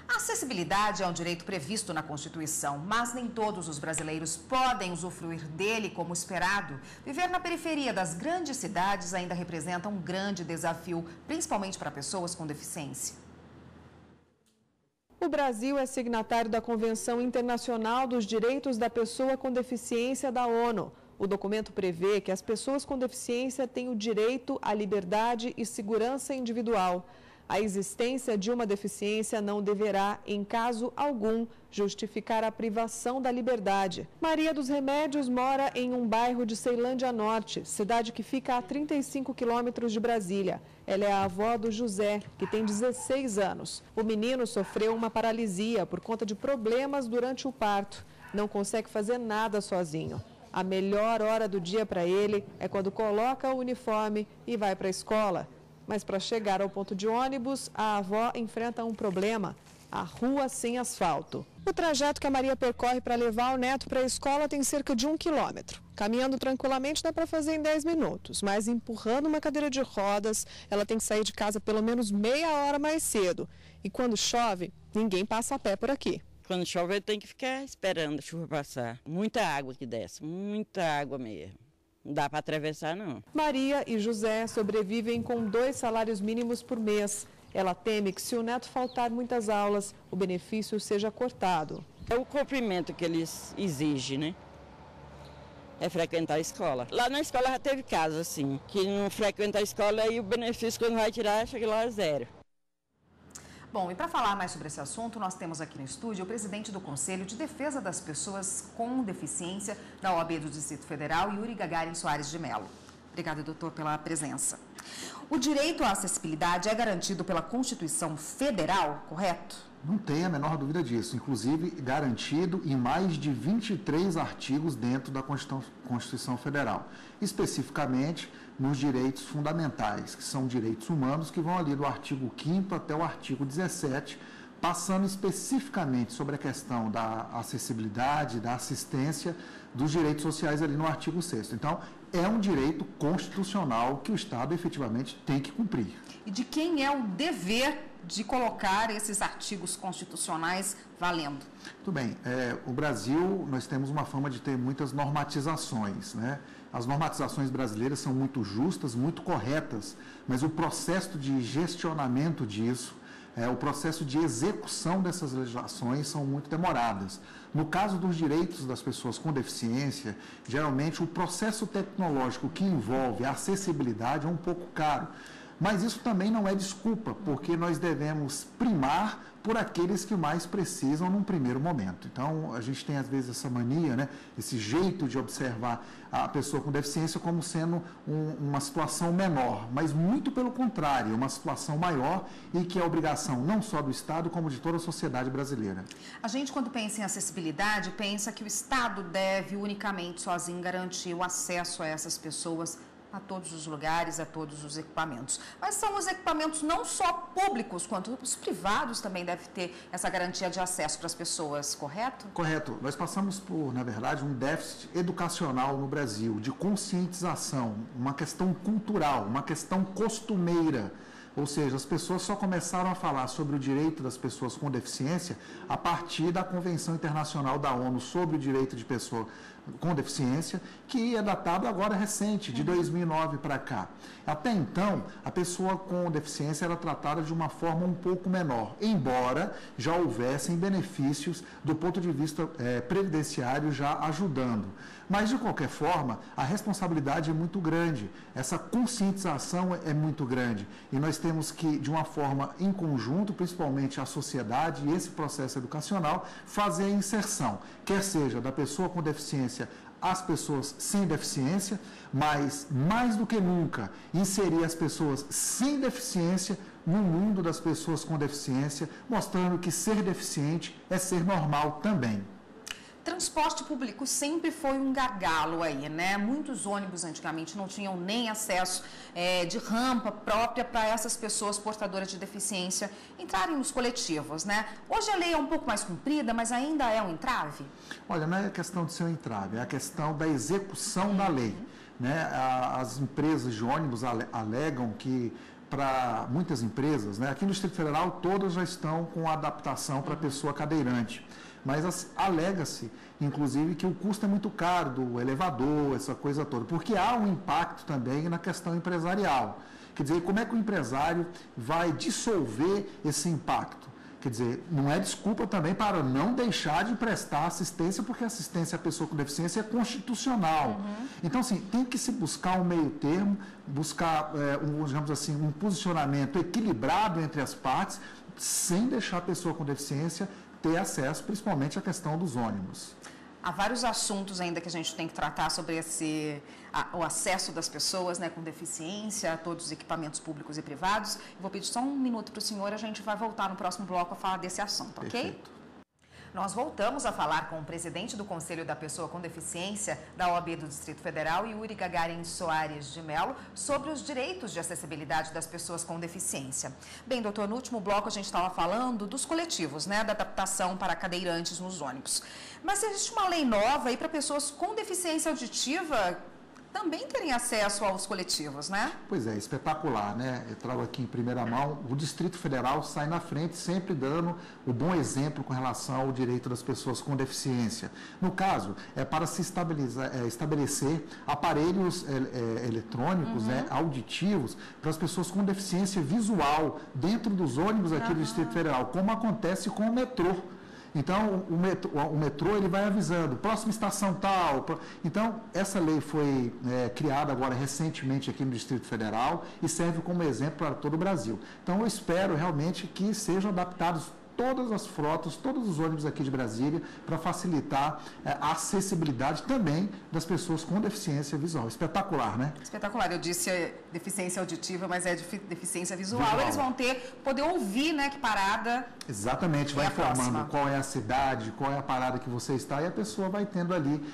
A acessibilidade é um direito previsto na Constituição, mas nem todos os brasileiros podem usufruir dele como esperado. Viver na periferia das grandes cidades ainda representa um grande desafio, principalmente para pessoas com deficiência. O Brasil é signatário da Convenção Internacional dos Direitos da Pessoa com Deficiência da ONU. O documento prevê que as pessoas com deficiência têm o direito à liberdade e segurança individual. A existência de uma deficiência não deverá, em caso algum, justificar a privação da liberdade. Maria dos Remédios mora em um bairro de Ceilândia Norte, cidade que fica a 35 quilômetros de Brasília. Ela é a avó do José, que tem 16 anos. O menino sofreu uma paralisia por conta de problemas durante o parto. Não consegue fazer nada sozinho. A melhor hora do dia para ele é quando coloca o uniforme e vai para a escola. Mas para chegar ao ponto de ônibus, a avó enfrenta um problema: a rua sem asfalto. O trajeto que a Maria percorre para levar o neto para a escola tem cerca de 1 quilômetro. Caminhando tranquilamente dá para fazer em 10 minutos, mas empurrando uma cadeira de rodas, ela tem que sair de casa pelo menos meia hora mais cedo. E quando chove, ninguém passa a pé por aqui. Quando chove, tem que ficar esperando a chuva passar. Muita água que desce, muita água mesmo. Não dá para atravessar, não. Maria e José sobrevivem com 2 salários mínimos por mês. Ela teme que, se o neto faltar muitas aulas, o benefício seja cortado. É o cumprimento que eles exigem, né? É frequentar a escola. Lá na escola já teve casos, assim, que não frequenta a escola e o benefício, quando vai tirar, chega lá a 0. Bom, e para falar mais sobre esse assunto, nós temos aqui no estúdio o presidente do Conselho de Defesa das Pessoas com Deficiência da OAB do Distrito Federal, Yuri Gagarin Soares de Mello. Obrigada, doutor, pela presença. O direito à acessibilidade é garantido pela Constituição Federal, correto? Não tem a menor dúvida disso, inclusive garantido em mais de 23 artigos dentro da Constituição Federal, especificamente nos direitos fundamentais, que são direitos humanos, que vão ali do artigo 5º até o artigo 17, passando especificamente sobre a questão da acessibilidade, da assistência dos direitos sociais ali no artigo 6º. Então, é um direito constitucional que o Estado efetivamente tem que cumprir. E de quem é o dever de colocar esses artigos constitucionais valendo? Muito bem. O Brasil, nós temos uma fama de ter muitas normatizações, né? As normatizações brasileiras são muito justas, muito corretas, mas o processo de gestionamento disso, o processo de execução dessas legislações são muito demoradas. No caso dos direitos das pessoas com deficiência, geralmente o processo tecnológico que envolve a acessibilidade é um pouco caro. Mas isso também não é desculpa, porque nós devemos primar por aqueles que mais precisam num primeiro momento. Então, a gente tem às vezes essa mania, né, esse jeito de observar a pessoa com deficiência como sendo uma situação menor, mas muito pelo contrário, uma situação maior e que é obrigação não só do Estado, como de toda a sociedade brasileira. A gente, quando pensa em acessibilidade, pensa que o Estado deve unicamente sozinho garantir o acesso a essas pessoas a todos os lugares, a todos os equipamentos. Mas são os equipamentos não só públicos, quanto os privados também devem ter essa garantia de acesso para as pessoas, correto? Correto. Nós passamos por, na verdade, um déficit educacional no Brasil, de conscientização, uma questão cultural, uma questão costumeira. Ou seja, as pessoas só começaram a falar sobre o direito das pessoas com deficiência a partir da Convenção Internacional da ONU sobre o Direito de Pessoa com Deficiência, que é datado agora recente, de 2009 para cá. Até então, a pessoa com deficiência era tratada de uma forma um pouco menor, embora já houvessem benefícios do ponto de vista previdenciário já ajudando. Mas, de qualquer forma, a responsabilidade é muito grande, essa conscientização é muito grande e nós temos que, de uma forma em conjunto, principalmente a sociedade e esse processo educacional, fazer a inserção, quer seja da pessoa com deficiência às pessoas sem deficiência, mas, mais do que nunca, inserir as pessoas sem deficiência no mundo das pessoas com deficiência, mostrando que ser deficiente é ser normal também. Transporte público sempre foi um gargalo aí, né? Muitos ônibus antigamente não tinham nem acesso de rampa própria para essas pessoas portadoras de deficiência entrarem nos coletivos, né? Hoje a lei é um pouco mais cumprida, mas ainda é um entrave? Olha, não é a questão de ser um entrave, é a questão da execução da lei. Né? As empresas de ônibus alegam que para muitas empresas, né? Aqui no Distrito Federal todas já estão com adaptação para a pessoa cadeirante, mas alega-se, inclusive, que o custo é muito caro do elevador, essa coisa toda, porque há um impacto também na questão empresarial. Quer dizer, como é que o empresário vai dissolver esse impacto? Quer dizer, não é desculpa também para não deixar de prestar assistência, porque a assistência à pessoa com deficiência é constitucional. Então, assim, tem que se buscar um meio termo, buscar, digamos assim, um posicionamento equilibrado entre as partes, sem deixar a pessoa com deficiência ter acesso, principalmente à questão dos ônibus. Há vários assuntos ainda que a gente tem que tratar sobre o acesso das pessoas, né, com deficiência a todos os equipamentos públicos e privados. Eu vou pedir só um minuto para o senhor, a gente vai voltar no próximo bloco a falar desse assunto, ok? Perfeito. Nós voltamos a falar com o presidente do Conselho da Pessoa com Deficiência da OAB do Distrito Federal, Yuri Gagarin Soares de Mello, sobre os direitos de acessibilidade das pessoas com deficiência. Bem, doutor, no último bloco a gente estava falando dos coletivos, né, da adaptação para cadeirantes nos ônibus. Mas existe uma lei nova aí para pessoas com deficiência auditiva também terem acesso aos coletivos, né? Pois é, espetacular, né? Eu trago aqui em primeira mão, o Distrito Federal sai na frente, sempre dando o bom exemplo com relação ao direito das pessoas com deficiência. No caso, é para se estabelecer aparelhos eletrônicos, né, auditivos, para as pessoas com deficiência visual dentro dos ônibus aqui do Distrito Federal, como acontece com o metrô. Então, o metrô ele vai avisando, próxima estação tal. Então, essa lei foi criada agora recentemente aqui no Distrito Federal e serve como exemplo para todo o Brasil. Então, eu espero realmente que sejam adaptados todas as frotas, todos os ônibus aqui de Brasília, para facilitar a acessibilidade também das pessoas com deficiência visual. Espetacular, né? Espetacular. Eu disse deficiência auditiva, mas é deficiência visual. Eles vão poder ouvir, né, que parada. Exatamente, vai informando qual é a cidade, qual é a parada que você está, e a pessoa vai tendo ali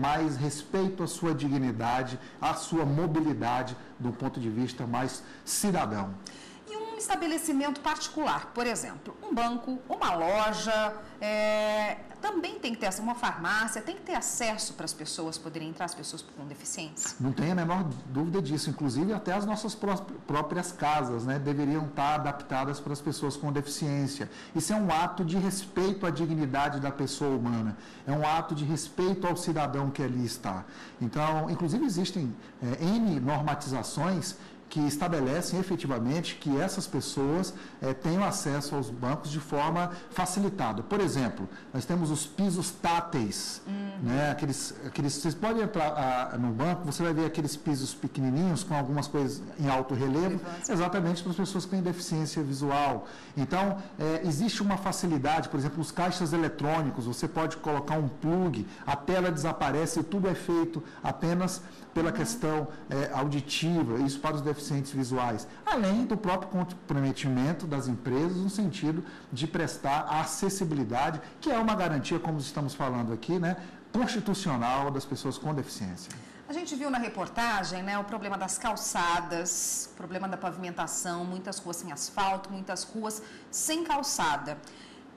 mais respeito à sua dignidade, à sua mobilidade, do ponto de vista mais cidadão. Um estabelecimento particular, por exemplo, um banco, uma loja, também tem que ter uma farmácia, tem que ter acesso para as pessoas poderem entrar, as pessoas com deficiência? Não tem a menor dúvida disso, inclusive até as nossas próprias casas, né, deveriam estar adaptadas para as pessoas com deficiência. Isso é um ato de respeito à dignidade da pessoa humana, é um ato de respeito ao cidadão que ali está. Então, inclusive existem N normatizações que estabelecem efetivamente que essas pessoas tenham acesso aos bancos de forma facilitada. Por exemplo, nós temos os pisos táteis, né? Vocês podem entrar no banco, você vai ver aqueles pisos pequenininhos com algumas coisas em alto relevo, exatamente para as pessoas que têm deficiência visual. Então, existe uma facilidade, por exemplo, os caixas eletrônicos, você pode colocar um plug, a tela desaparece e tudo é feito apenas pela questão auditiva, isso para os deficientes visuais, além do próprio comprometimento das empresas no sentido de prestar a acessibilidade, que é uma garantia, como estamos falando aqui, né, constitucional das pessoas com deficiência. A gente viu na reportagem, né, o problema das calçadas, o problema da pavimentação, muitas ruas sem asfalto, muitas ruas sem calçada.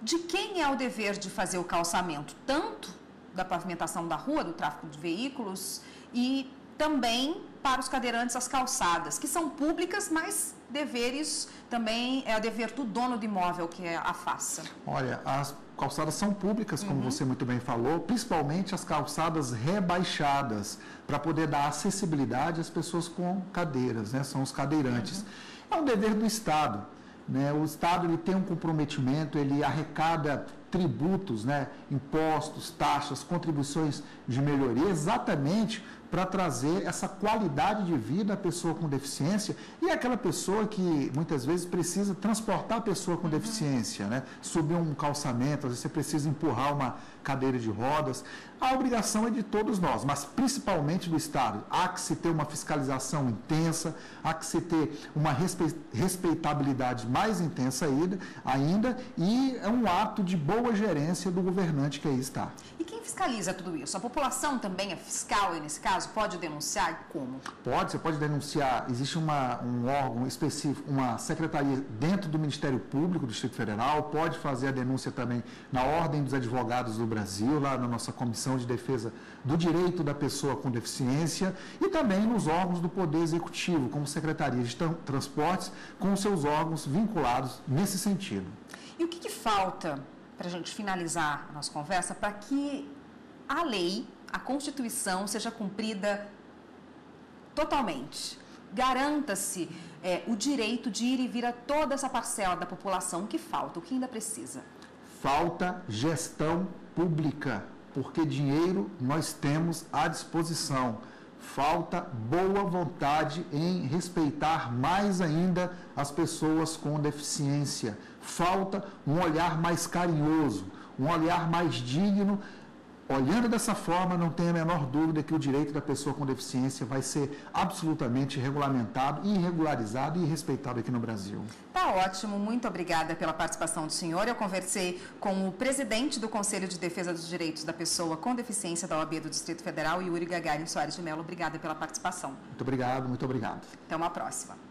De quem é o dever de fazer o calçamento? Tanto da pavimentação da rua, do tráfego de veículos, e também para os cadeirantes as calçadas, que são públicas, mas deveres também é o dever do dono do imóvel que a faça. Olha, as calçadas são públicas, como você muito bem falou, principalmente as calçadas rebaixadas, para poder dar acessibilidade às pessoas com cadeiras, né? São os cadeirantes. É um dever do Estado, né? O Estado ele tem um comprometimento, ele arrecada tributos, né? Impostos, taxas, contribuições de melhoria, exatamente para trazer essa qualidade de vida à pessoa com deficiência e aquela pessoa que muitas vezes precisa transportar a pessoa com deficiência, né? Subir um calçamento, às vezes você precisa empurrar uma cadeira de rodas. A obrigação é de todos nós, mas principalmente do Estado. Há que se ter uma fiscalização intensa, há que se ter uma respeitabilidade mais intensa ainda, e é um ato de boa gerência do governante que aí está. E quem fiscaliza tudo isso? A população também é fiscal aí nesse caso? caso? Pode denunciar e como? Você pode denunciar. Existe um órgão específico, uma secretaria dentro do Ministério Público do Distrito Federal, pode fazer a denúncia também na Ordem dos Advogados do Brasil, lá na nossa Comissão de Defesa do Direito da Pessoa com Deficiência, e também nos órgãos do Poder Executivo, como Secretaria de Transportes, com seus órgãos vinculados nesse sentido. E o que falta, para a gente finalizar a nossa conversa, para que a lei, a Constituição, seja cumprida totalmente? Garanta-se o direito de ir e vir a toda essa parcela da população. O que falta? O que ainda precisa? Falta gestão pública, porque dinheiro nós temos à disposição. Falta boa vontade em respeitar mais ainda as pessoas com deficiência. Falta um olhar mais carinhoso, um olhar mais digno. Olhando dessa forma, não tenho a menor dúvida que o direito da pessoa com deficiência vai ser absolutamente regulamentado, e regularizado e respeitado aqui no Brasil. Tá ótimo, muito obrigada pela participação do senhor. Eu conversei com o presidente do Conselho de Defesa dos Direitos da Pessoa com Deficiência da OAB do Distrito Federal, Yuri Gagarin Soares de Mello. Obrigada pela participação. Muito obrigado, muito obrigado. Até uma próxima.